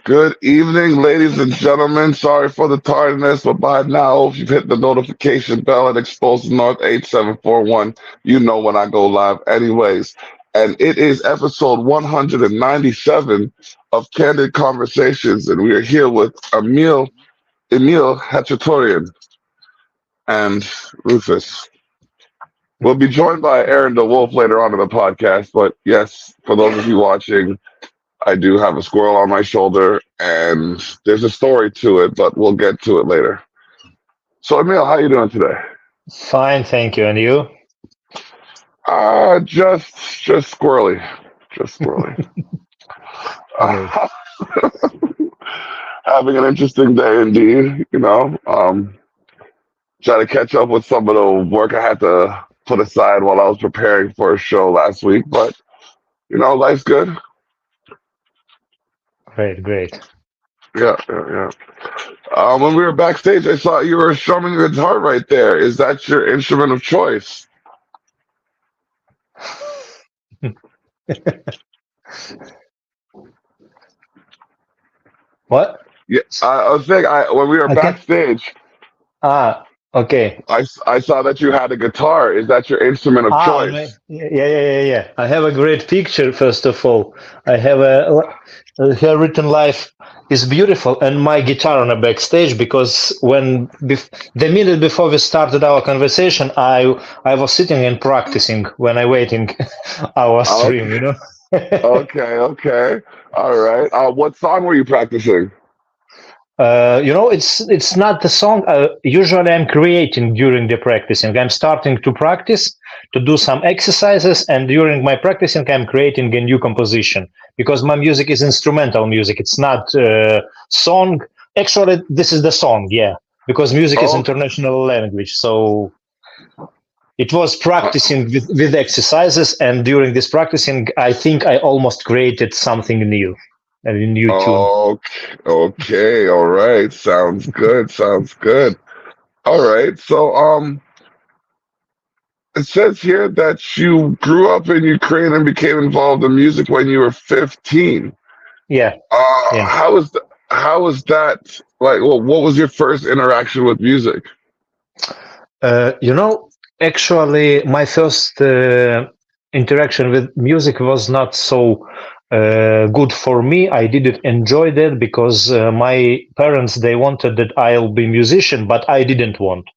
Good evening, ladies and gentlemen. Sorry for the tardiness, but by now, if you've hit the notification bell at Exposed North 8741, you know when I go live anyways. And it is episode 197 of Candid Conversations, and we are here with Emil Khachaturian and Rufus. We'll be joined by Aaron Dewolfe later on in the podcast, but yes, for those of you watching, I do have a squirrel on my shoulder, and there's a story to it, but we'll get to it later. So, Emil, how you doing today? Fine, thank you. And you? Just squirrely, just squirrely. Uh, Having an interesting day indeed. Try to catch up with some of the work I had to put aside while I was preparing for a show last week, but life's good. Great. Yeah. When we were backstage, I saw you were strumming your guitar right there. Is that your instrument of choice? What? Yeah, I was saying, when we were backstage, okay. I saw that you had a guitar. Is that your instrument of choice? Yeah. I have a great picture, first of all. I have here written life is beautiful and my guitar on a backstage, because the minute before we started our conversation, I was sitting and practicing when I waiting our stream, Okay. All right. What song were you practicing? It's not the song. Usually I'm creating during the practicing. I'm starting to practice, to do some exercises, and during my practicing, I'm creating a new composition, because my music is instrumental music. It's not song. Actually, this is the song, yeah, because music is international language. So it was practicing with exercises, and during this practicing, I think I almost created something new. A new tune. Okay, all right. Sounds good. All right. So it says here that you grew up in Ukraine and became involved in music when you were 15. Yeah. How was that like? Well, what was your first interaction with music? Actually, my first interaction with music was not so good for me. I didn't enjoy that because my parents, they wanted that I'll be a musician, but I didn't want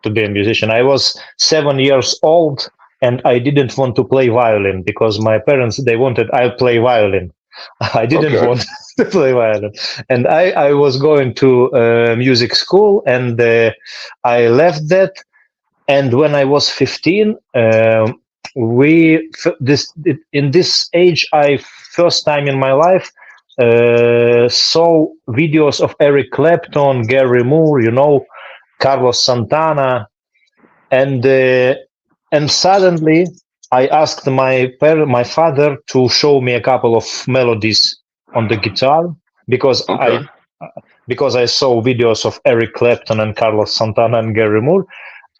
to be a musician. I was 7 years old and I didn't want to play violin because my parents, they wanted I play violin. I didn't want to play violin. And I was going to music school, and I left that. And when I was 15, in this age, I first time in my life saw videos of Eric Clapton, Gary Moore, Carlos Santana, and suddenly I asked my father to show me a couple of melodies on the guitar, because I saw videos of Eric Clapton and Carlos Santana and Gary Moore.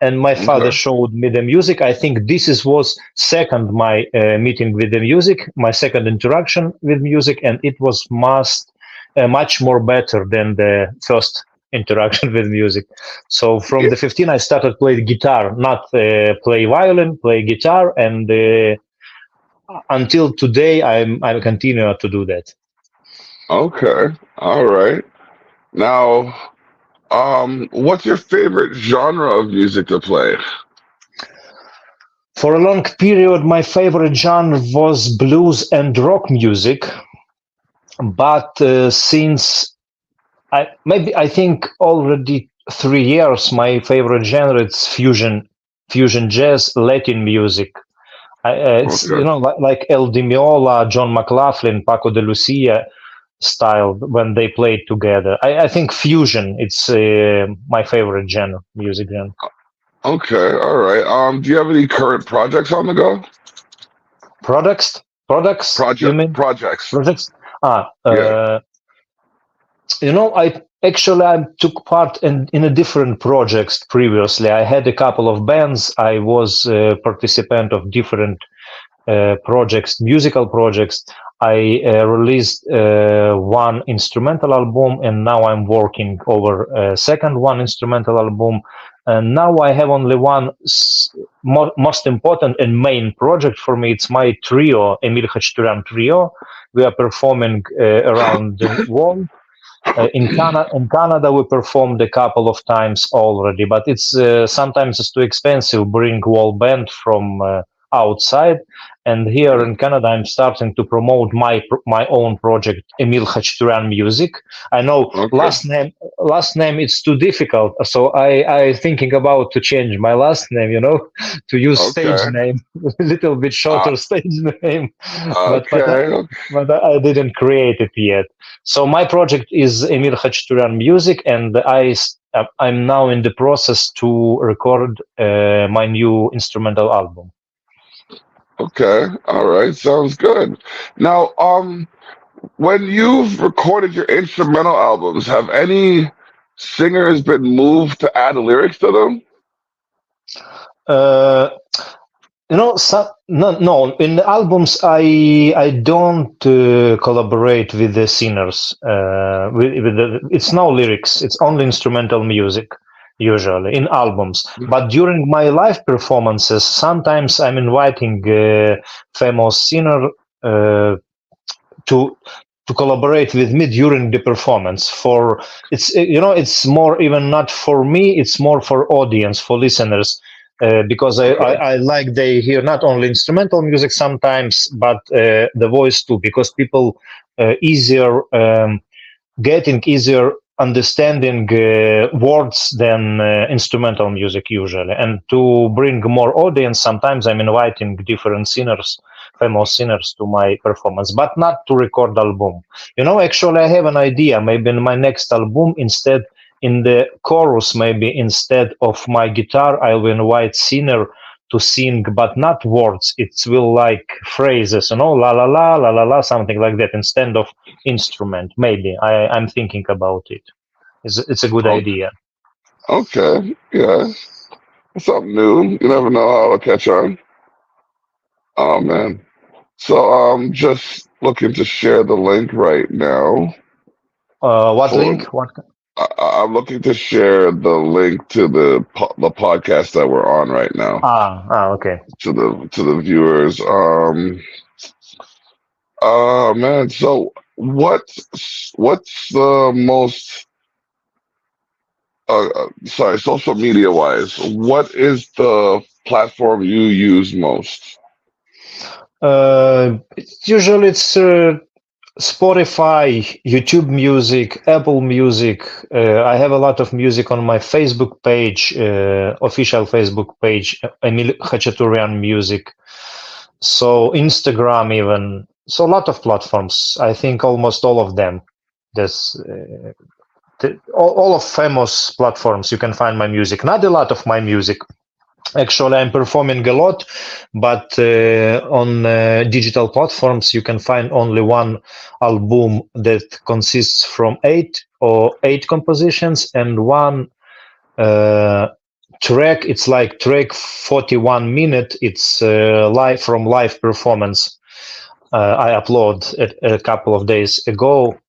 And my father showed me the music. I think this was second my meeting with the music, my second interaction with music, and it was much more better than the first interaction with music. So from the 15, I started playing guitar, not play violin, play guitar, and until today, I continue to do that. Okay, all right. Now, what's your favorite genre of music to play? For a long period, my favorite genre was blues and rock music. But since I think already 3 years, my favorite genre is fusion jazz, Latin music. It's like El Di Meola, John McLaughlin, Paco de Lucia style when they played together. I think fusion, it's my favorite music genre. Okay, all right. Do you have any current projects on the go? Products? You mean? Projects. I took part in a different projects previously. I had a couple of bands. I was a participant of different projects, musical projects. I released one instrumental album, and now I'm working over a second one instrumental album. And now I have only one most important and main project for me. It's my trio, Emil Khachaturian trio. We are performing around the world. In Canada, we performed a couple of times already, but it's sometimes it's too expensive. Bring whole band from outside, and here in Canada, I'm starting to promote my own project, Emil Khachaturian Music. I know Okay. last name it's too difficult, so I thinking about to change my last name. To use stage Okay. name, a little bit Uh, shorter stage name, but but I, okay. but I didn't create it yet. So my project is Emil Khachaturian Music, and I'm now in the process to record my new instrumental album. Okay. All right. Sounds good. Now, when you've recorded your instrumental albums, have any singers been moved to add lyrics to them? Uh, no. In the albums, I don't collaborate with the singers. It's no lyrics. It's only instrumental music usually in albums. But during my live performances, sometimes I'm inviting famous singer uh, to collaborate with me during the performance. For it's more even not for me. It's more for audience, for listeners. Because Okay. I like they hear not only instrumental music sometimes, but the voice too. Because people easier getting easier understanding words than instrumental music usually. And to bring more audience, sometimes I'm inviting different singers, famous singers, to my performance, but not to record album. Actually, I have an idea. Maybe in my next album, instead in the chorus, maybe instead of my guitar, I will invite singer to sing, but not words. It will like phrases, la la la la la la, something like that, instead of instrument. Maybe I'm thinking about it. It's a good Oh, idea. okay. Yeah. Something new. You never know how it'll catch on. Oh man. So I'm just looking to share the link right now What for. link? What? I'm looking to share the link to the podcast that we're on right now Okay. to the viewers. Man. So what's the most sorry, social media wise, what is the platform you use most? Usually it's Spotify, YouTube Music, Apple Music. I have a lot of music on my Facebook page, official Facebook page, Emil Khachaturian Music. So Instagram even. So a lot of platforms. I think almost all of them. There's all of famous platforms. You can find my music. Not a lot of my music. Actually, I'm performing a lot, but on digital platforms, you can find only one album that consists from eight compositions and one track. It's like track 41 minute. It's live performance. I upload a couple of days ago.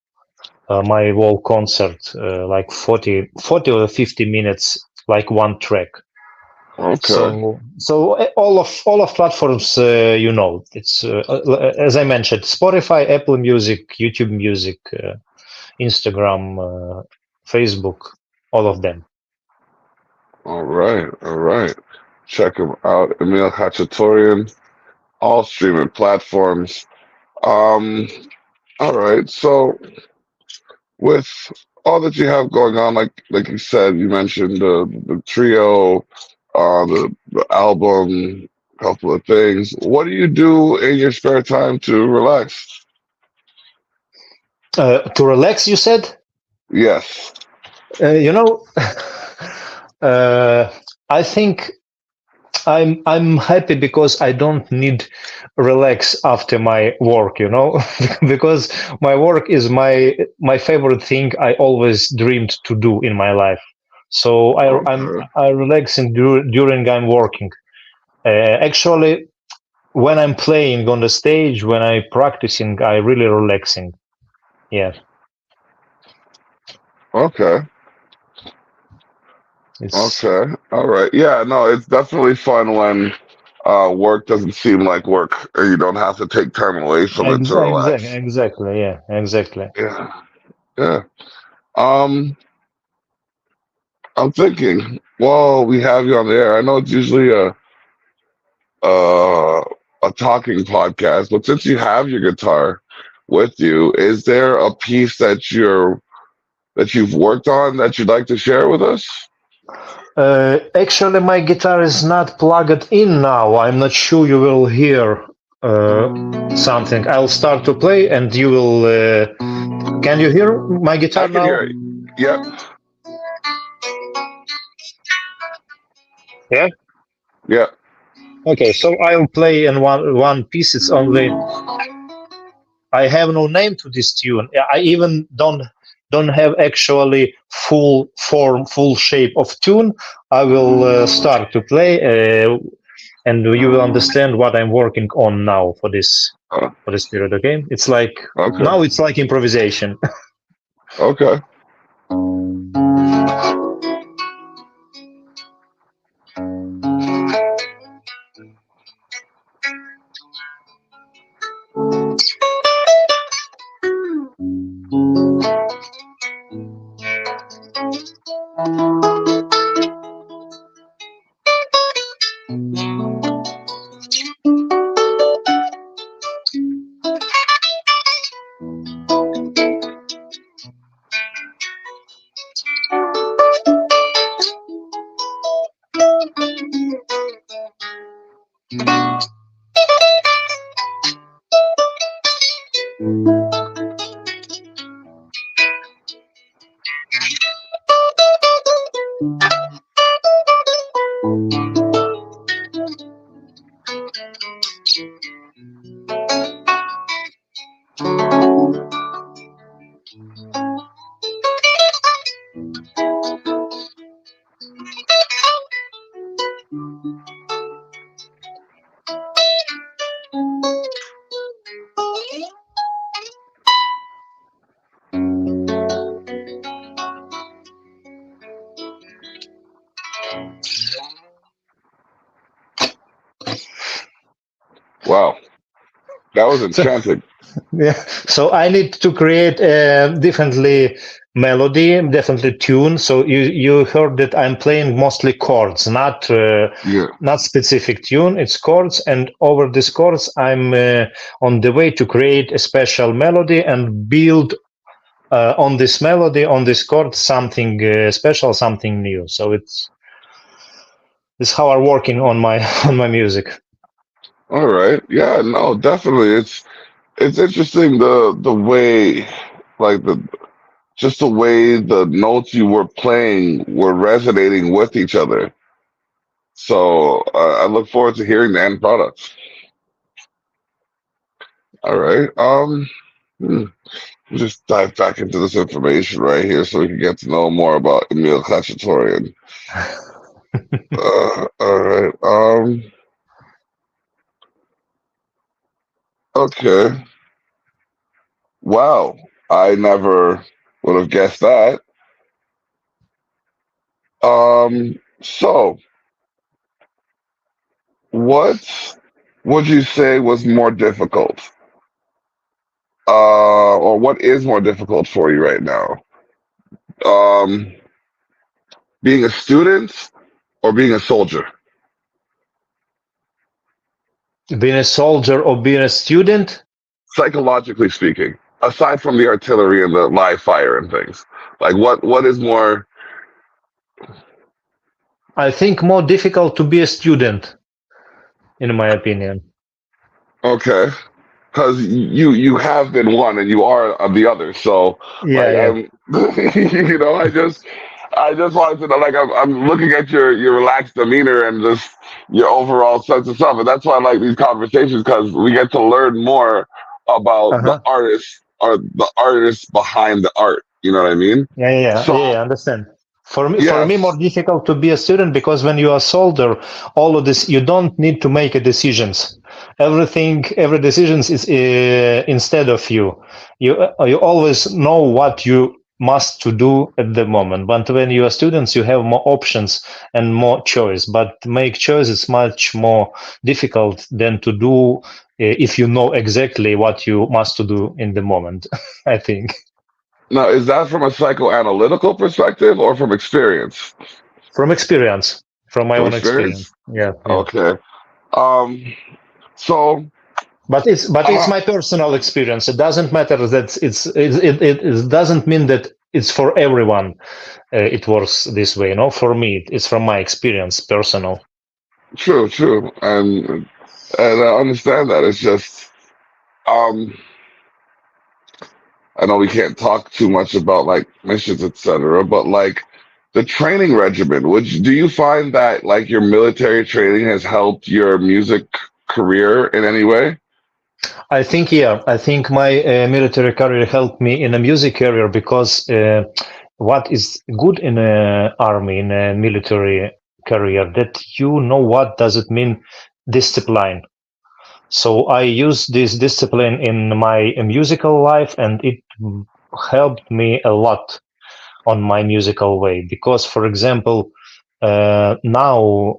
My whole concert, like 40 or 50 minutes, like one track. Okay. So all of platforms, it's as I mentioned, Spotify, Apple Music, YouTube Music, Instagram, Facebook, all of them. All right. All right. Check him out. Emil Khachaturian, all streaming platforms. Um, all right. So with all that you have going on, like you said, you mentioned the trio, the album, a couple of things. What do you do in your spare time to relax? To relax, you said? Yes. Uh, you know, uh, I think I'm happy because I don't need relax after my work, because my work is my favorite thing I always dreamed to do in my life. So Okay. I relaxing during I'm working. Actually, when I'm playing on the stage, when I practicing, I really relaxing. Yeah, Okay. it's Okay. All right. Yeah, no, it's definitely fun when work doesn't seem like work or you don't have to take time away from it to relax. exactly. Yeah, exactly. Yeah. Yeah. Um, I'm thinking, well, we have you on the air. I know it's usually uh, a talking podcast, but since you have your guitar with you, is there a piece that you've worked on that you'd like to share with us? Actually, my guitar is not plugged in now. I'm not sure you will hear something. I'll start to play, and you will. Can you hear my guitar I can now? hear it. Yep. Yeah. Yep. Okay, so I'll play in one piece. It's only I have no name to this tune. I even don't have actually full form, full shape of tune. I will start to play, and you will understand what I'm working on now Uh, for this period. Okay, it's like okay. now it's like improvisation. Okay. Wow. That was So enchanting. yeah, so I need to create a differently melody, definitely tune. So you heard that I'm playing mostly chords, Yeah. not specific tune. It's chords, and over these chords, I'm on the way to create a special melody and build on this melody, on this chord, something special, something new. So it's how I'm working on my on my music. All right. Yeah, no, definitely. It's interesting the way like the just the way the notes you were playing were resonating with each other. So I look forward to hearing the end product. All right. Hmm, we'll just dive back into this information right here so we can get to know more about Emil Khachaturian. All right. Okay. Wow. I never would have guessed that. So what would you say was more difficult? Or what is more difficult for you right now? Um, being a student or being a soldier, Being a soldier or being a student, psychologically speaking, aside from the artillery and the live fire and things. Like what is more I think more difficult to be a student, in my opinion. okay? Because you have been one and you are the other. So Yeah, like yeah. I'm, I just wanted to know. Like I'm looking at your relaxed demeanor and just your overall sense of self, and that's why I like these conversations because we get to learn more about the Uh-huh. artists or the artists behind the art. You know what I mean? Yeah, yeah, yeah, So yeah, yeah, understand. For me, more Yes. difficult to be a student because when you are soldier, all of this you don't need to make a decisions. Every decision is instead of you. You always know what you must to do at the moment. But when you are students, you have more options and more choice. But make choice is much more difficult than to do if you know exactly what you must to do in the moment. I think Now, is that from a psychoanalytical perspective or from experience? from experience, from my From own experience. experience? Yeah, yeah. Okay. Um, so, But it's uh, my personal experience. It doesn't matter that it doesn't mean that it's for everyone. It works this way. No, for me, it's from my experience, personal. true, true. And I understand that. It's just, um, I know we can't talk too much about like missions, etc., but like the training regimen, do you find that like your military training has helped your music career in any way? I think yeah. I think my military career helped me in a music career because what is good in a army in a military career that you know what does it mean discipline. So I use this discipline in my musical life, and it helped me a lot on my musical way. Because, for example,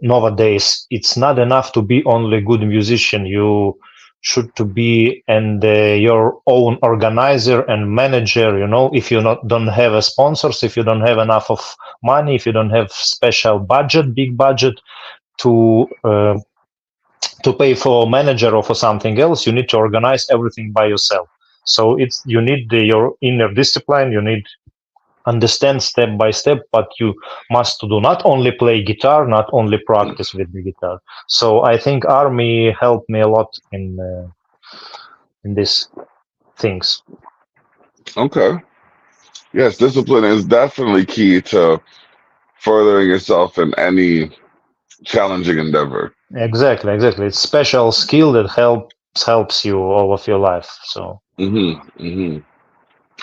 nowadays it's not enough to be only good musician. You should to be and your own organizer and manager. You know, if you not don't have a sponsors, if you don't have enough of money, if you don't have special budget, big budget to pay for a manager or for something else, you need to organize everything by yourself. So it's you need your inner discipline. You need understand step by step what you must do. Not only play guitar, not only practice with the guitar. So I think army helped me a lot in these things. Okay. Yes, discipline is definitely key to furthering yourself in any challenging endeavor. Exactly, exactly. It's special skill that helps you all of your life. So Hmm.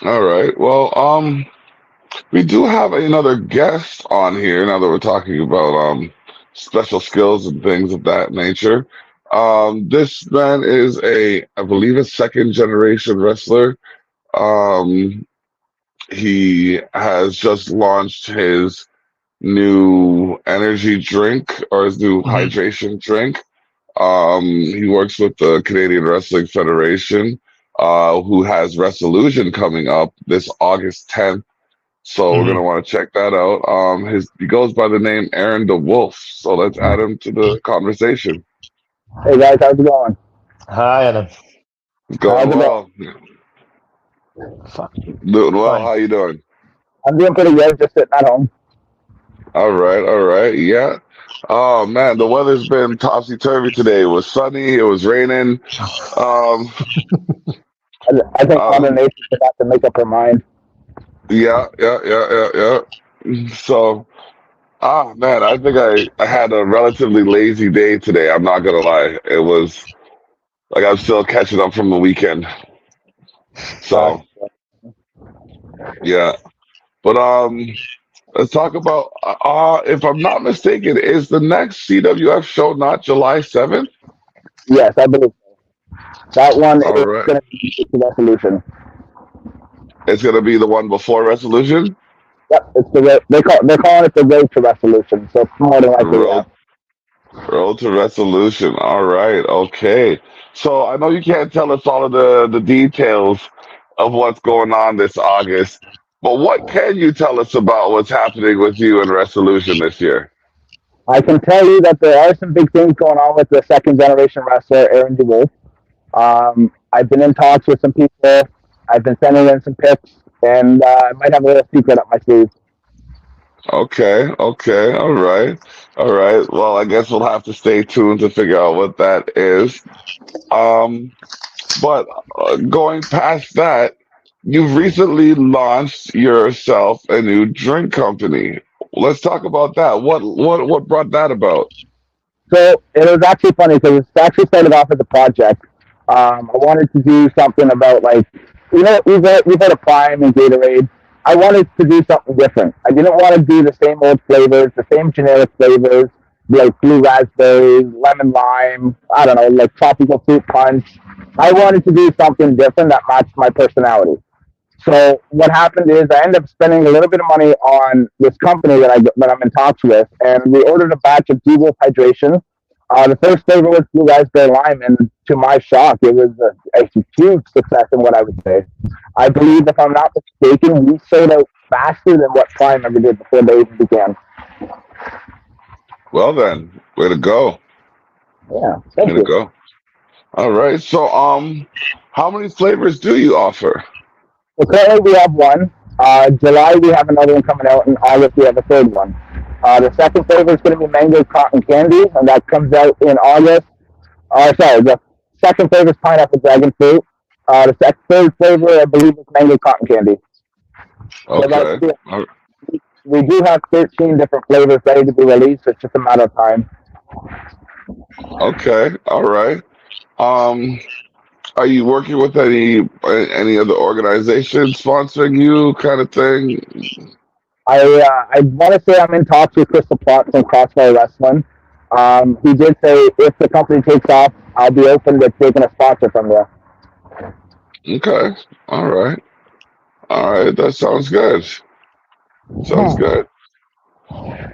All right. Well, we do have another guest on here now that we're talking about special skills and things of that nature. This man is I believe, a second generation wrestler. Um, he has just launched his new energy drink or his new mhm, hydration drink. He works with the Canadian Wrestling Federation, who has Resolution coming up this August 10th. So we're mhm. gonna want to check that out. He goes by the name Aaron Dewolfe. So let's add him to the conversation. Hey guys, how's it going? Hi, Adam. It's How's going it going? well. Fine. Doing well. Fine. How you doing? I'm doing pretty good, just sitting at home. All right, all right. Yeah. Oh man, the weather's been topsy turvy today. It was sunny. It was raining. Um, I think Mother um, Nature forgot to make up her mind. yeah, yeah, yeah, yeah, yeah. So, man, I think I had a relatively lazy day today. I'm not gonna lie. It was like I'm still catching up from the weekend. Gotcha. So, yeah. But let's talk about. If I'm not mistaken, is the next CWF show not July 7th? Yes, I believe that one All is right, going to be the resolution. it's gonna be the one before Resolution. Yep, it's they're calling it the road to resolution. So it's more than likely, yeah. Road Road to Resolution. All right, okay. So I know you can't tell us all of the details of what's going on this August, but what can you tell us about what's happening with you and Resolution this year? I can tell you that there are some big things going on with the second generation wrestler Aaron Dewolfe. I've been in talks with some people. I've been sending in some pics, and I might have a little secret up my sleeve. Okay, okay, all right, all right. Well, I guess we'll have to stay tuned to figure out what that is. Um, but going past that, you've recently launched yourself a new drink company. Let's talk about that. What brought that about? So it was actually funny because it actually started off as a project. I wanted to do something about like, you've heard of Prime and Gatorade. I wanted to do something different. I didn't want to do the same old flavors, the same generic flavors, like blue raspberry, lemon lime, I don't know, like tropical fruit punch. I wanted to do something different that matched my personality. So what happened is I ended up spending a little bit of money on this company that I'm in talks with, and we ordered a batch of Dewolfe hydration. The first flavor was blue raspberry lime, and to my shock, it was a huge success in what I would say. I believe, if I'm not mistaken, we sold out faster than what Prime ever did before they even began. Well then, way to go. Yeah, Way thank to you. go. All right. So how many flavors do you offer? So currently we have one. July we have another one coming out, and August we have a third one. The second flavor is going to be mango cotton candy, and that comes out in August. Sorry, the second flavor is pineapple dragon fruit. Third flavor, I believe, is mango cotton candy. So Okay. we do have 13 different flavors ready to be released. It's just a matter of time. Okay. All right. Um, are you working with any other organizations sponsoring you, kind of thing? I want to say I'm in talks with Crystal Plot from Crossfire Wrestling. He did say if the company takes off, I'll be open to taking a sponsor from there. Okay. All right. All right. That sounds good. Sounds good.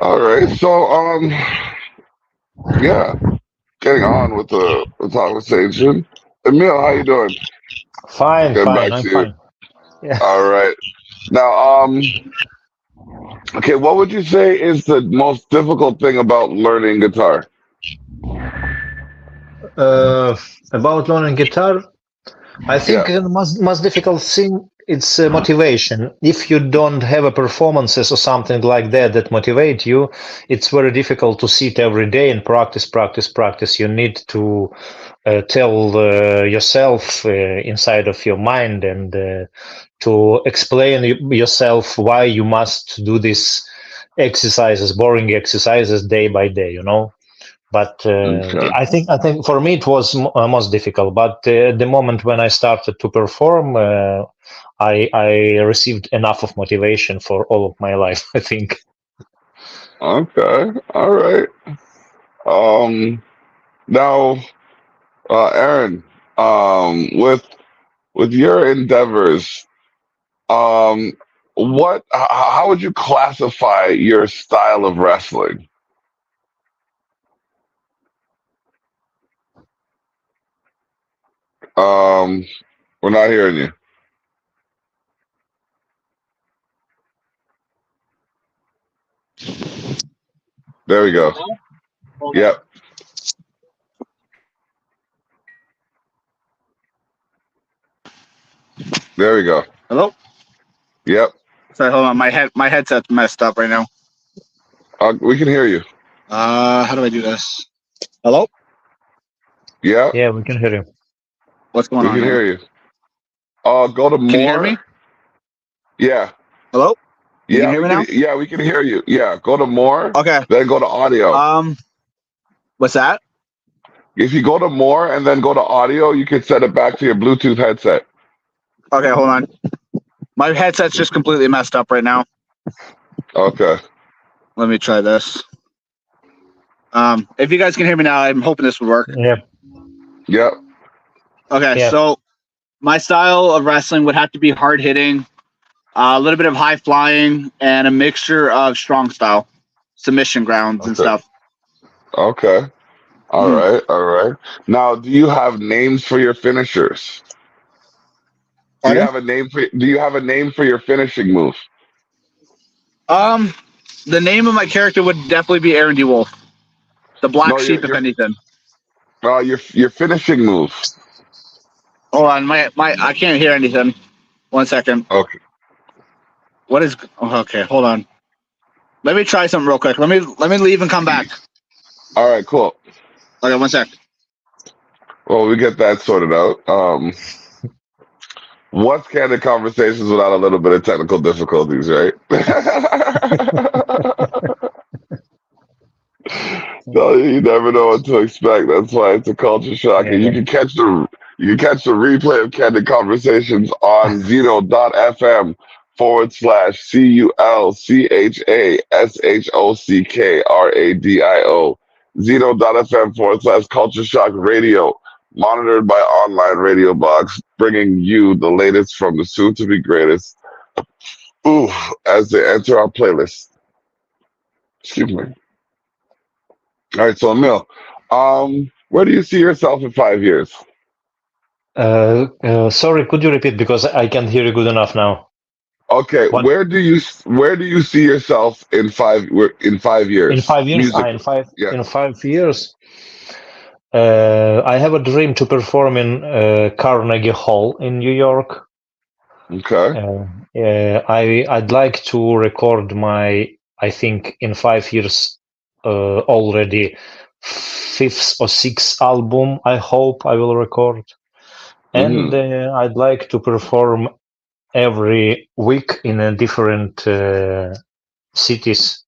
All right. So yeah. Getting on with the conversation. Emil, how you doing? Fine, Getting fine. back I'm to you. fine. Yeah. All right. Now, okay, what would you say is the most difficult thing about learning guitar? Uh, about learning guitar, I think Yeah. the most difficult thing it's motivation. If you don't have a performances or something like that that motivate you, it's very difficult to sit every day and practice. You need to tell yourself inside of your mind and to explain yourself why you must do these exercises, boring exercises day by day. But Okay. I think for me it was most difficult. But the moment when I started to perform, I received enough of motivation for all of my life. I think. Okay. All right. Um, now, Aaron, with your endeavors, um, how would you classify your style of wrestling? Um, we're not hearing you. There we go. Yep. There we go. Hello? Yep. Sorry, hold on. My headset's messed up right now. We can hear you. How do I do this? Hello? Yep. Yeah, we can hear you. What's going We on can here? hear you. Go to more. Can you hear me? Yeah. Hello? You Yeah, can hear me now? Yeah, we can hear you. Yeah, go to more. Okay. Then go to audio. What's that? If you go to more and then go to audio, you can set it back to your Bluetooth headset. Okay, hold on. My headset's just completely messed up right now. Okay. Let me try this. If you guys can hear me now, I'm hoping this would work. Yeah. Yep. Okay, Yeah. so my style of wrestling would have to be hard hitting, a little bit of high flying, and a mixture of strong style, submission grounds and Okay. stuff. Okay. All right. All right. Now, do you have names for your finishers? Do you Pardon? have a name for your finishing move? The name of my character would definitely be Aaron Dewolfe, the black No, sheep, if anything. your finishing move. Hold on, I can't hear anything. 1 second. Okay. What is? Oh, okay, hold on. Let me try something real quick. Let me leave and come back. All right. Cool. Okay, 1 sec. Well, we get that sorted out. What's candid conversations without a little bit of technical difficulties, right? No, you never know what to expect. That's why it's a culture shock. And Yeah. you can catch the replay of candid conversations on Zeno.fm CultureShock Radio, Zeno.FM / Culture Shock Radio, monitored by online radio box, bringing you the latest from the soon to be greatest. Ooh, as they enter our playlist. Excuse me. All right, so Emil, where do you see yourself in 5 years? Sorry, could you repeat because I can't hear you good enough now. Okay, What where do you see yourself in 5 years? in 5 years? Musically, yeah. In 5 years, I have a dream to perform in Carnegie Hall in New York. Okay. I'd like to record I think in 5 years already fifth or sixth album. I hope I will record, and Hmm. I'd like to perform every week in a different cities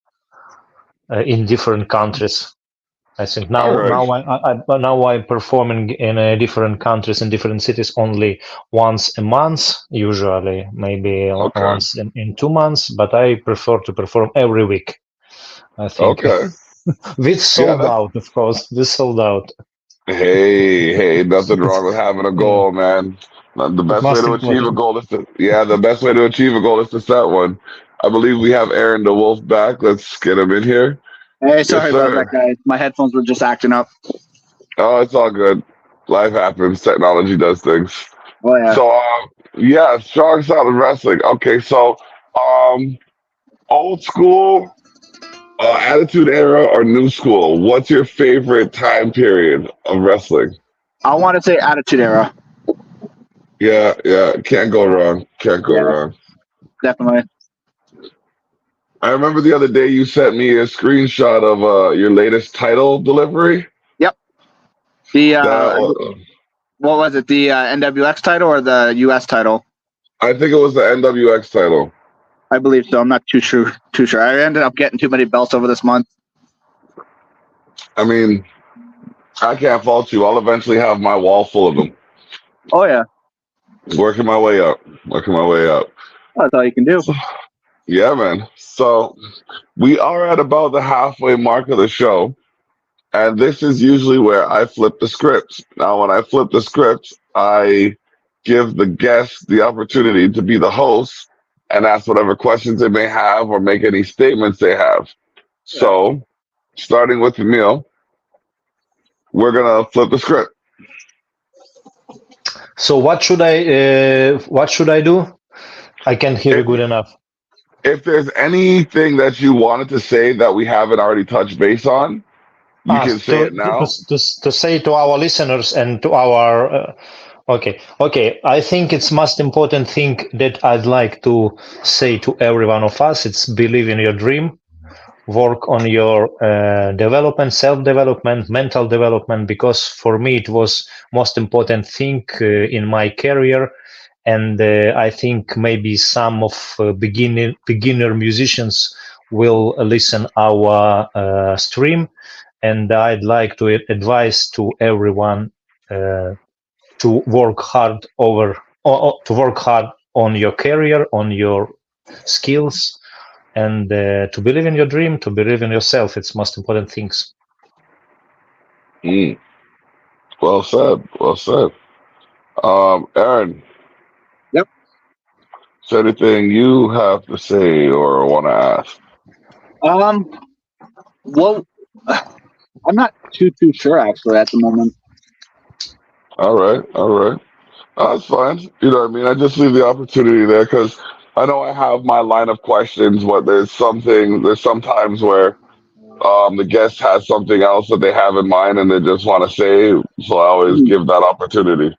in different countries. I think All right. now I'm performing in different countries in different cities only once a month, usually maybe Okay. once in 2 months, but I prefer to perform every week. I think Okay. with Yeah. sold out, of course, with sold out. Hey, nothing wrong with having a Yeah, goal, man. The it's best way most to achieve a important. goal is the best way to achieve a goal is to set one. I believe we have Aaron Dewolfe back. Let's get him in here. Hey, Yes, sorry about that, sir. guys. My headphones were just acting up. Oh, it's all good. Life happens. Technology does things. Oh yeah. So, yeah, strong style of wrestling. Okay, so, um, old school, attitude era, or new school? What's your favorite time period of wrestling? I want to say Attitude Era. Yeah, yeah, can't go wrong. Can't go Yeah, wrong. definitely. I remember the other day you sent me a screenshot of your latest title delivery. Yep. The That what was it? The NWX title or the US title? I think it was the NWX title. I believe so. I'm not too sure. I ended up getting too many belts over this month. I mean, I can't fault you. I'll eventually have my wall full of them. Oh yeah. Working my way up. Working my way up. That's all you can do. Yeah, man. So we are at about the halfway mark of the show, and this is usually where I flip the script. Now, when I flip the script, I give the guests the opportunity to be the host and ask whatever questions they may have or make any statements they have. So, starting with Emil, we're gonna flip the script. So what should I do? I can't hear you If, good enough. if there's anything that you wanted to say that we haven't already touched base on, you can say it now. To say to our listeners and to our okay. I think it's most important thing that I'd like to say to every one of us. It's believe in your dream, work on your development, self-development, mental development. Because for me, it was most important thing in my career. And I think maybe some of beginner musicians will listen our stream, and I'd like to advise to everyone to work hard to work hard on your career, on your skills, and to believe in your dream, to believe in yourself. It's most important things. Mm, well said. Well said. Aaron, Yep. is there anything you have to say or want to ask? Well, I'm not too sure actually at the moment. All right. All right. That's fine. You know what I mean? I just leave the opportunity there because I know I have my line of questions, but there's sometimes where the guest has something else that they have in mind and they just want to say, so I always Mhm. give that opportunity.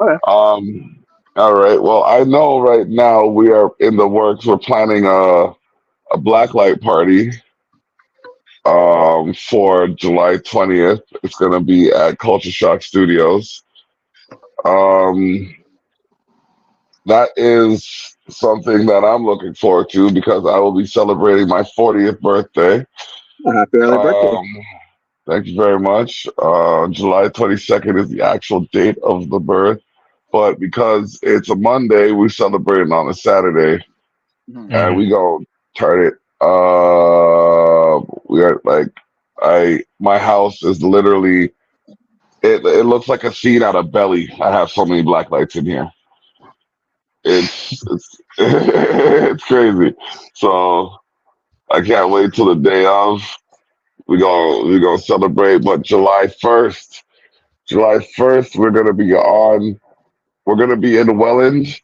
Okay. All right. Well, I know right now we are in the works. We're planning a blacklight party for July 20th. It's going to be at Culture Shock Studios. Um, that is something that I'm looking forward to because I will be celebrating my 40th birthday. Happy early birthday. Um, thank you very much. July 22nd is the actual date of the birth, but because it's a Monday, we celebrate it on a Saturday. and Mhm. we gonna turn it. We are like, my house is literally, it looks like a scene out of Belly. I have so many black lights in here. It's it's crazy. So I can't wait till the day of. We gonna celebrate. But July 1st, we're gonna be on. We're gonna be in Welland,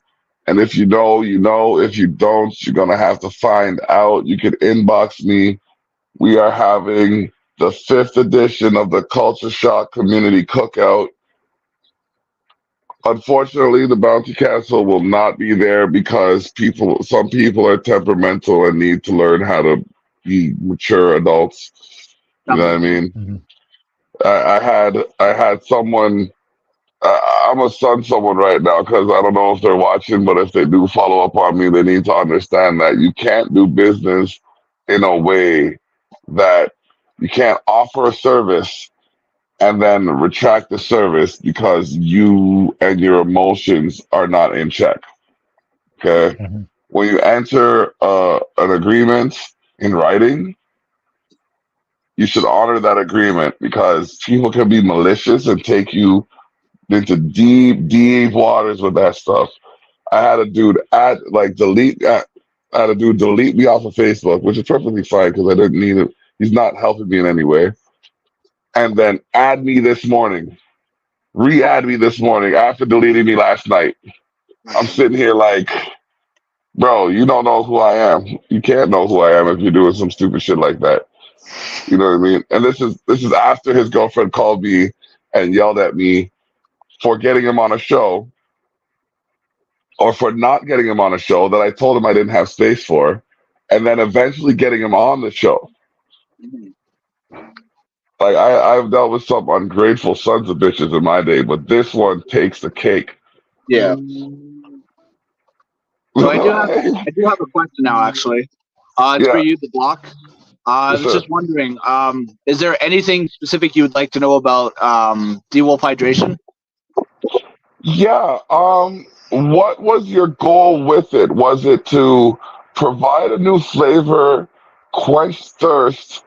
and if you know, you know. If you don't, you're gonna have to find out. You can inbox me. We are having the 5th edition of the Culture Shock Community Cookout. Unfortunately, the Bounty Castle will not be there because some people are temperamental and need to learn how to be mature adults. You know what I mean? Mhm. I had someone. I'm a son someone right now because I don't know if they're watching, but if they do follow up on me, they need to understand that you can't do business in a way that you can't offer a service and then retract the service because you and your emotions are not in check. Okay. Mhm. When you enter an agreement in writing, you should honor that agreement because people can be malicious and take you into deep, deep waters with that stuff. I had a dude I had a dude delete me off of Facebook, which is perfectly fine because I didn't need it. He's not helping me in any way. And then add me this morning, re-add me this morning after deleting me last night. I'm sitting here like, bro, you don't know who I am. You can't know who I am if you're doing some stupid shit like that. You know what I mean? And this is after his girlfriend called me and yelled at me for getting him on a show or for not getting him on a show that I told him I didn't have space for, and then eventually getting him on the show. Like I've dealt with some ungrateful sons of bitches in my day, but this one takes the cake. Yeah. So I do have a question now. Actually, it's for Yeah, you, the block. I yes, was sir. just wondering, is there anything specific you would like to know about Dewolfe hydration? Yeah. What was your goal with it? Was it to provide a new flavor, quench thirst,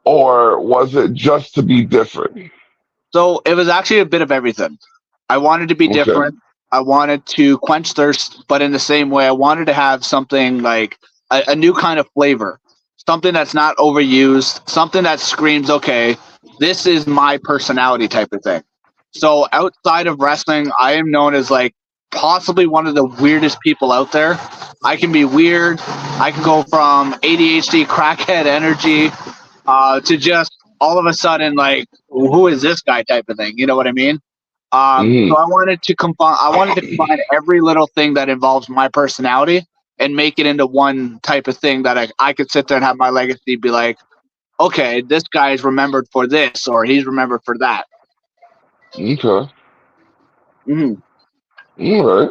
or was it just to be different? So it was actually a bit of everything. I wanted to be Okay. different. I wanted to quench thirst, but in the same way, I wanted to have something like a new kind of flavor, something that's not overused, something that screams, okay, this is my personality type of thing. So outside of wrestling, I am known as like possibly one of the weirdest people out there. I can be weird. I can go from ADHD, crackhead energy, to just all of a sudden like who is this guy type of thing. You know what I mean? So Hmm. I wanted to combine. I wanted to combine every little thing that involves my personality and make it into one type of thing that I could sit there and have my legacy be like, okay, this guy is remembered for this or he's remembered for that. Okay. Mm-hmm. All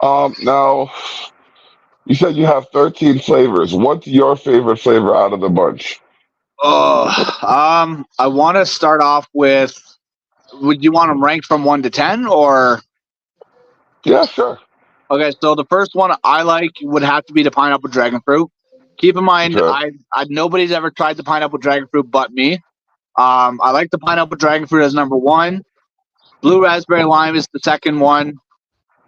right. Now you said you have 13 flavors. What's your favorite flavor out of the bunch? Oh, I want to start off with. Would you want them ranked from 1 to 10 or? Yeah, sure. Okay, so the first one I like would have to be the pineapple dragon fruit. Keep in mind, Okay. I nobody's ever tried the pineapple dragon fruit but me. I like the pineapple dragon fruit as number one. Blue raspberry lime is the second one.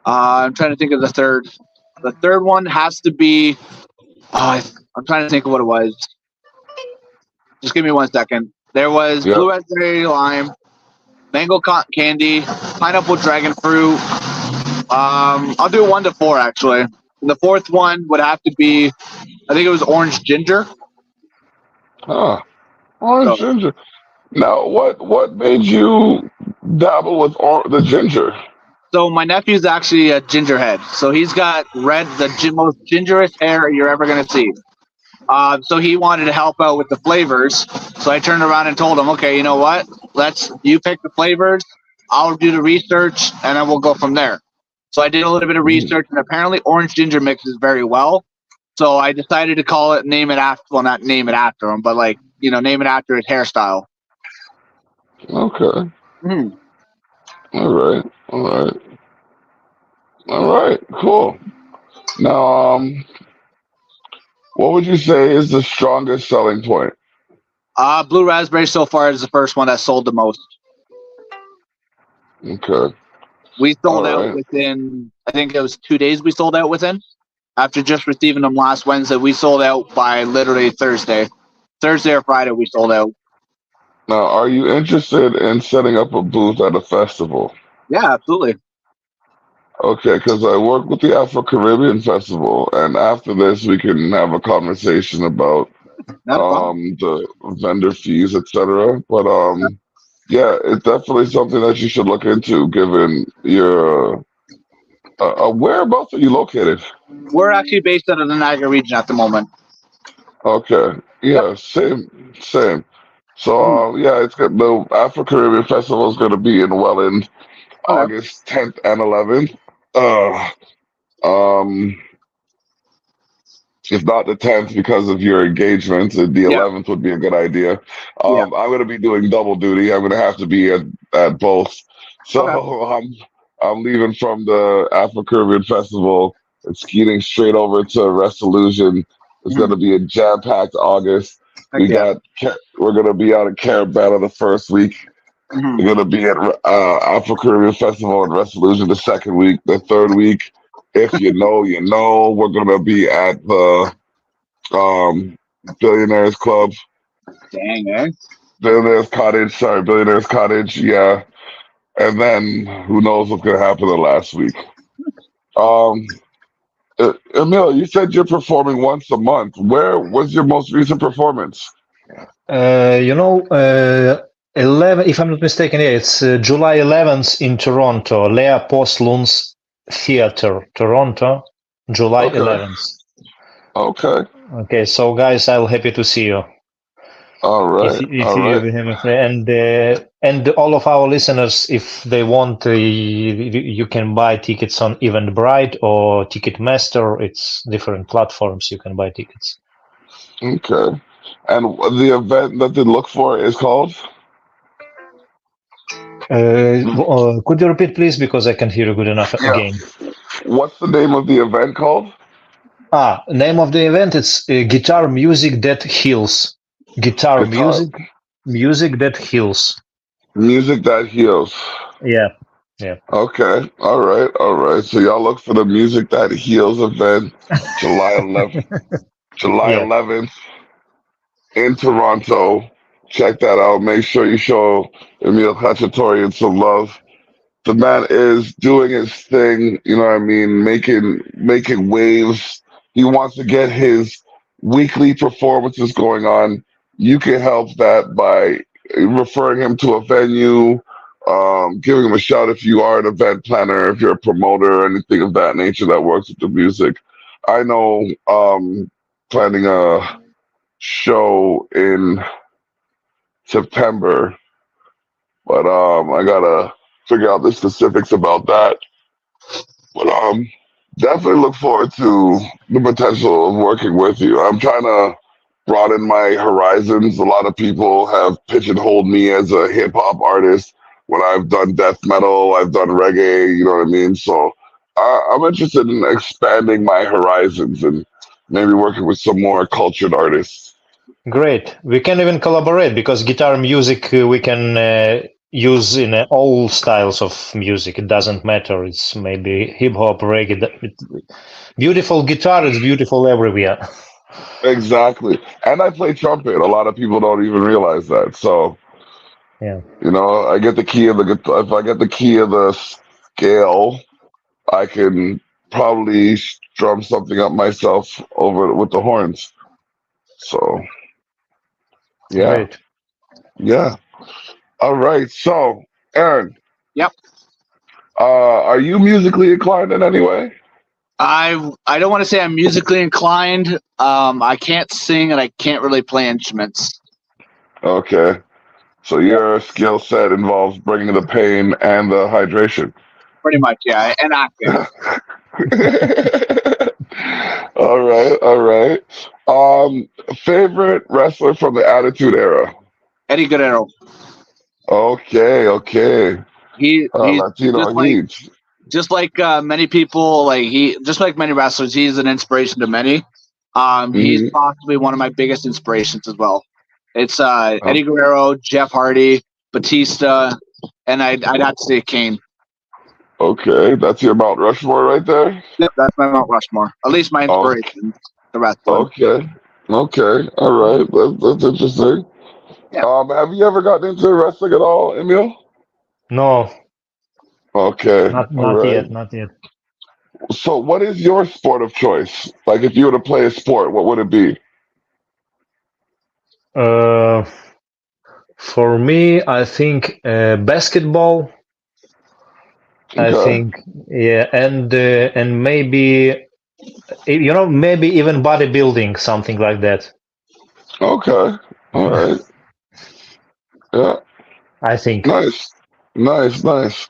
I'm trying to think of the third. The third one has to be. I'm trying to think of what it was. Just give me 1 second. There was Yep. blue raspberry lime, mango cotton candy, pineapple dragon fruit. I'll do 1 to 4 actually. And the fourth one would have to be. I think it was orange ginger. Huh. Orange So, ginger. Now, what made you dabble with the ginger? so my nephew's actually a gingerhead. So he's got most gingerest hair you're ever gonna see. So he wanted to help out with the flavors. So I turned around and told him, okay, you know what? You pick the flavors. I'll do the research, and then we'll go from there. So I did a little bit of Mm, research, and apparently orange ginger mixes very well. So I decided to call it, name it after, well, not name it after him, but like name it after his hairstyle. okay. Mm. All right. All right. All right. Cool. Now, What would you say is the strongest selling point? Blue Raspberry so far is the first one that sold the most. Okay. We sold All out right. within, I think it was 2 days we sold out within. After just receiving them last Wednesday, we sold out by literally Thursday. Thursday or Friday, we sold out. Now, are you interested in setting up a booth at a festival? Yeah, absolutely. Okay, because I work with the Afro Caribbean Festival, and after this, we can have a conversation about Not a problem. the vendor fees, etc. But yeah, it's definitely something that you should look into, given your whereabouts are you located? We're actually based out of the Niagara region at the moment. Okay, Yep. yeah, same. So Mhm. yeah, it's got the Afro Caribbean Festival is going to be in Welland, Okay. August 10th and 11th. Uh, um, if not the 10th because of your engagement, the Yeah. 11th would be a good idea. Yeah. I'm going to be doing double duty. I'm going to have to be at both. So Okay. I'm leaving from the Afro Caribbean Festival and skiing straight over to Resolution. It's going Mhm. to be a jam-packed August. Heck yeah. We're going to be out in Carabana the first week. Mhm. We're going to be at Afro Caribbean Festival and Resolution the second week. The third week, if you know, you know, we're going to be at the um, Billionaires Club, Dang, eh? Billionaires Cottage. Sorry, Billionaires Cottage. Yeah, and then who knows what's gonna happen the last week. Um, Emil, you said you're performing once a month. Where was your most recent performance? You know, 11, if I'm not mistaken, yeah, it's July 11th in Toronto, Lea Postlund's Theater, Toronto, July Okay, 11th. okay, Okay, so guys, I'll happy to see you. If all you right. have a friend, and all of our listeners, if they want, you can buy tickets on Eventbrite or Ticketmaster. It's different platforms you can buy tickets. Okay. And the event that they look for is called? Could you repeat, please, because I can't hear you good enough Yeah. again. What's the name of the event called? Name of the event, it's Guitar Music That Heals. Guitar Guitar music that heals. music that heals. Yeah, yeah, Okay. All right. So y'all look for the music that heals event, July 11th, July yeah. 11th in Toronto. Check that out. Make sure you show Emil Khachaturian some love. The man is doing his thing, you know what I mean, making waves. He wants to get his weekly performances going on. You can help that by referring him to a venue, giving him a shout if you are an event planner, if you're a promoter, anything of that nature that works with the music. I know planning a show in September, but I gotta figure out the specifics about that. But definitely look forward to the potential of working with you. I'm trying to broaden my horizons. A lot of people have pigeonholed me as a hip hop artist when I've done death metal, I've done reggae, you know what I mean? So I'm interested in expanding my horizons and maybe working with some more cultured artists. Great. We can even collaborate because guitar music we can use in all styles of music. It doesn't matter. It's maybe hip hop, reggae. Beautiful guitar is beautiful everywhere. Exactly. And I play trumpet. A lot of people don't even realize that. So, Yeah. you know, I get the key of the guitar. If I get the key of the scale, I can probably drum something up myself over with the horns. So, yeah, Great. yeah. All right. So, Aaron, Yep. are you musically inclined in any way? I don't want to say I'm musically inclined. I can't sing and I can't really play instruments. Okay. So Yep. your skill set involves bringing the pain and the hydration. Pretty much, yeah, and acting. All right, all right. Favorite wrestler from the Attitude Era? Eddie Guerrero. Okay, okay. He's Latino just like Heat. many people, like he just like many wrestlers, he's an inspiration to many. He's Hmm. possibly one of my biggest inspirations as well. It's Oh, Eddie Guerrero, Jeff Hardy, Batista, and I'd have to say Kane. okay, that's your Mount Rushmore right there. Yep, that's my Mount Rushmore. At least my Oh, inspiration. The rest would. okay, okay, all right, that's interesting. Yeah. Have you ever gotten into wrestling at all, Emil? No, Okay, all not right. yet, not yet. So, what is your sport of choice? Like, if you were to play a sport, what would it be? Uh, for me, I think basketball. I Okay, think, yeah, and maybe maybe even bodybuilding, something like that. okay, all right, yeah, I think nice, nice, nice.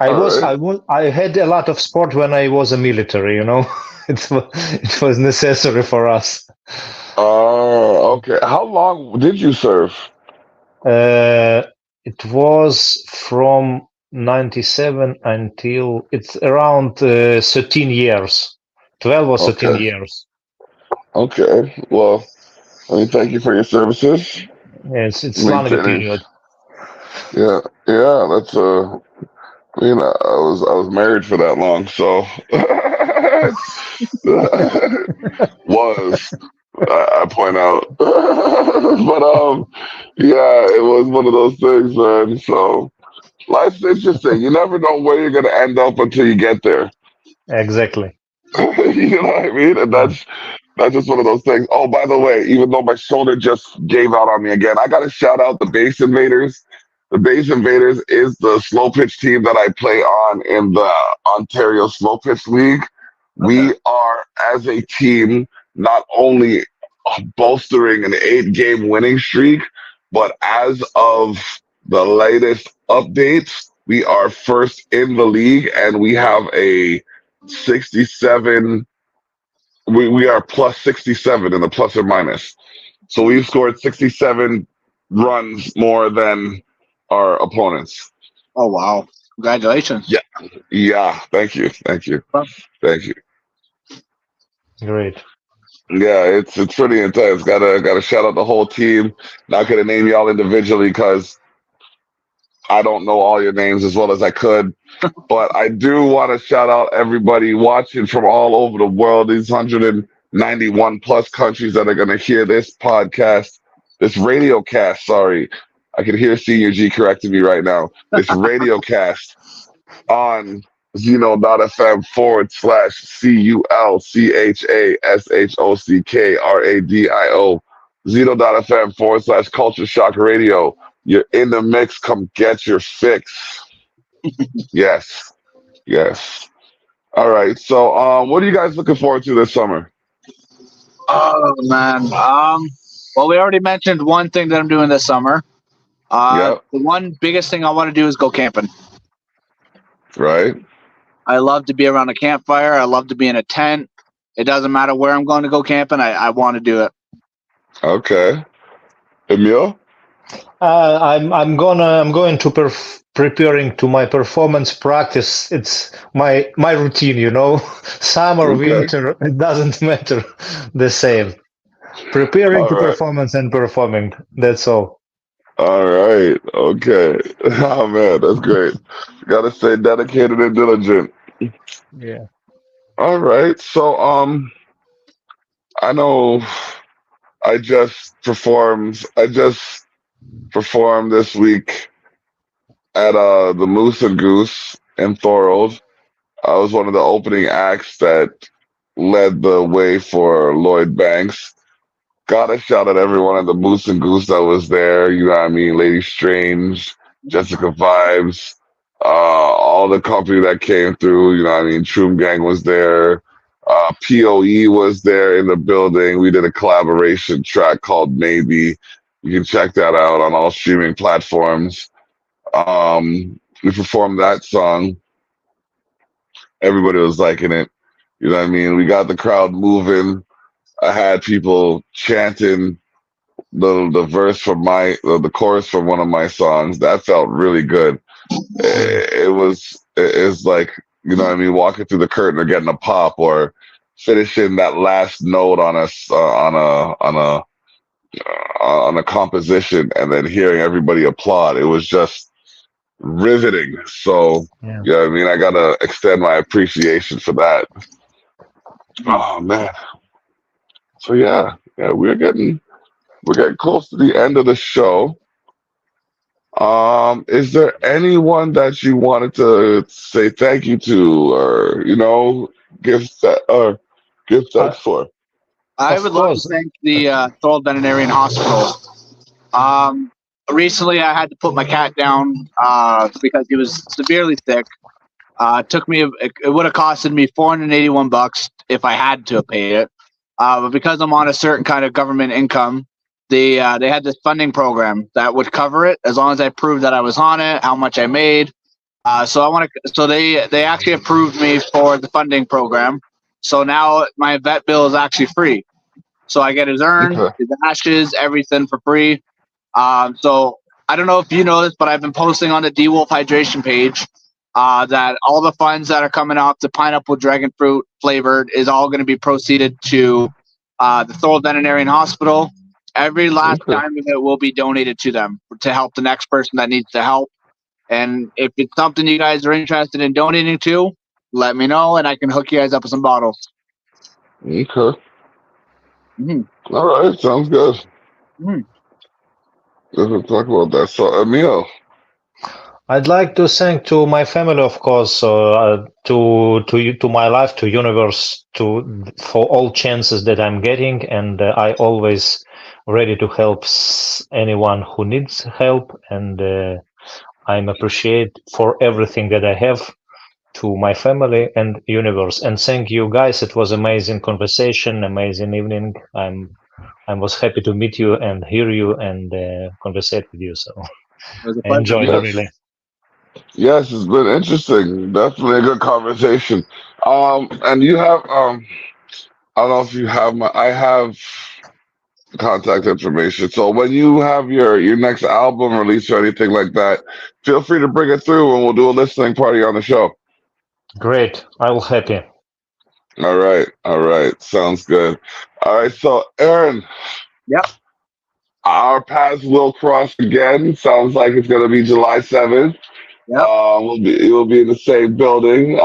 All right. I had a lot of sport when I was a military. It was necessary for us. Oh, okay. How long did you serve? Uh, it was from 97 until it's around 13 years, 12 or 13 Okay, years. okay. Well, I mean, thank you for your services. Yes, it's longer Maintaining. period. Yeah, yeah. That's I mean, I was married for that long, so was I point out, but yeah, it was one of those things, man. So life's interesting. You never know where you're gonna end up until you get there. Exactly. You know what I mean? And Yeah. that's just one of those things. Oh, by the way, even though my shoulder just gave out on me again, I got to shout out the Base Invaders. The Base Invaders is the slow pitch team that I play on in the Ontario Slow Pitch League. Okay. We are, as a team, not only bolstering an 8-game winning streak, but as of the latest updates, we are first in the league and we have a 67. We are plus 67 in the plus or minus. So we've scored 67 runs more than our opponents. Oh wow! Congratulations. Yeah, yeah. Thank you, thank you, thank you. Great. Yeah, it's pretty intense. Gotta shout out the whole team. Not gonna name y'all individually because I don't know all your names as well as I could. But I do want to shout out everybody watching from all over the world, these 191 plus countries that are going to hear this podcast, this radio cast. Sorry, I can hear Senior G correcting me right now. This radio cast on Zeno.fm/CULCHASHOCKRADIO, Zeno.fm/Culture Shock Radio. You're in the mix. Come get your fix. Yes. Yes. All right. So, what are you guys looking forward to this summer? Oh man. Well, we already mentioned one thing that I'm doing this summer. Yep. The one biggest thing I want to do is go camping. Right. I love to be around a campfire. I love to be in a tent. It doesn't matter where I'm going to go camping. I want to do it. Okay. Emil? I'm going to preparing to my performance practice. It's my routine, Summer, Okay. winter, it doesn't matter. The same. Preparing All to right. performance and performing. That's all. All right. Okay. Oh man, that's great. Gotta stay dedicated and diligent. Yeah. All right. So, I know I just performed this week at the Moose and Goose in Thorold. I was one of the opening acts that led the way for Lloyd Banks. Gotta shout out everyone at the Moose and Goose that was there. You know what I mean? Lady Strange, Jessica Vibes, all the company that came through. You know what I mean? Troom Gang was there. POE was there in the building. We did a collaboration track called Maybe. You can check that out on all streaming platforms. We performed that song. Everybody was liking it. You know what I mean? We got the crowd moving. I had people chanting the verse from the chorus from one of my songs. That felt really good. Yeah. It's like, you know what I mean, walking through the curtain or getting a pop or finishing that last note on a composition, and then hearing everybody applaud. It was just riveting. So Yeah. yeah, I mean, I gotta extend my appreciation for that. Oh man. So yeah, we're getting close to the end of the show. Is there anyone that you wanted to say thank you to, or give Uh, thanks for? I of would love to course. thank the Thorold Veterinarian Hospital. Um, Recently, I had to put my cat down because he was severely sick. It would have costed me $481 if I had to have paid it. But because I'm on a certain kind of government income, they had this funding program that would cover it as long as I proved that I was on it, how much I made. So they actually approved me for the funding program. So now my vet bill is actually free. So I get his urn, Okay. his ashes, everything for free. So I don't know if you know this, but I've been posting on the Dewolfe hydration page that all the funds that are coming off the pineapple dragon fruit flavored is all going to be proceeded to the Thorold Veterinarian Hospital. Every last Okay. dime of it will be donated to them to help the next person that needs the help. And if it's something you guys are interested in donating to, let me know and I can hook you guys up with some bottles. Okay. Mm-hmm. All right. Sounds good. Mm-hmm. Let's talk about that. So, Emil. I'd like to thank to my family, of course, to my life, to universe, for all chances that I'm getting, and I always ready to help anyone who needs help, and I'm appreciate for everything that I have to my family and universe. And thank you guys. It was amazing conversation, amazing evening. I was happy to meet you and hear you and conversate with you. So It was a I pleasure. enjoyed it Yes. really. Yes, it's been interesting. Definitely a good conversation. And you have I don't know if you have I have contact information. So when you have your next album release or anything like that, feel free to bring it through and we'll do a listening party on the show. Great. I will happy. All right. Sounds good. All right, so Aaron, Yep. our paths will cross again. Sounds like it's gonna be July 7th. Yep. We'll be in the same building.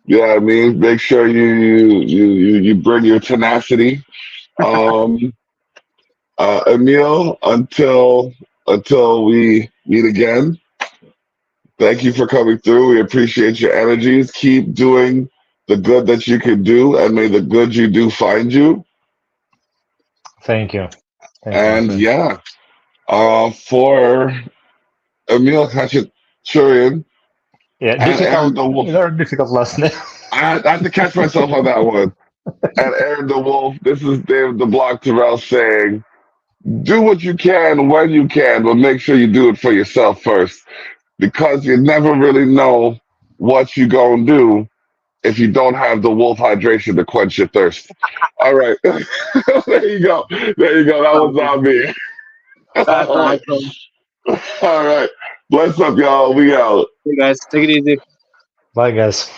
Yeah, I mean, make sure you bring your tenacity. Um, Emil, until we meet again, thank you for coming through. We appreciate your energies. Keep doing the good that you can do, and may the good you do find you. Thank you. Thank you, my And friend. yeah, for Emil Khachaturian Yeah, and Aaron difficult, Dewolfe, very difficult last name. I had to catch myself on that one. And Aaron Dewolfe, this is David the Block Terrell saying, do what you can when you can, but make sure you do it for yourself first. Because you never really know what you're going to do if you don't have the wolf hydration to quench your thirst. All right. There you go. There you go. That was on me. That's All right. awesome. All right. Bless up, y'all. We out. Hey guys, take it easy. Bye, guys.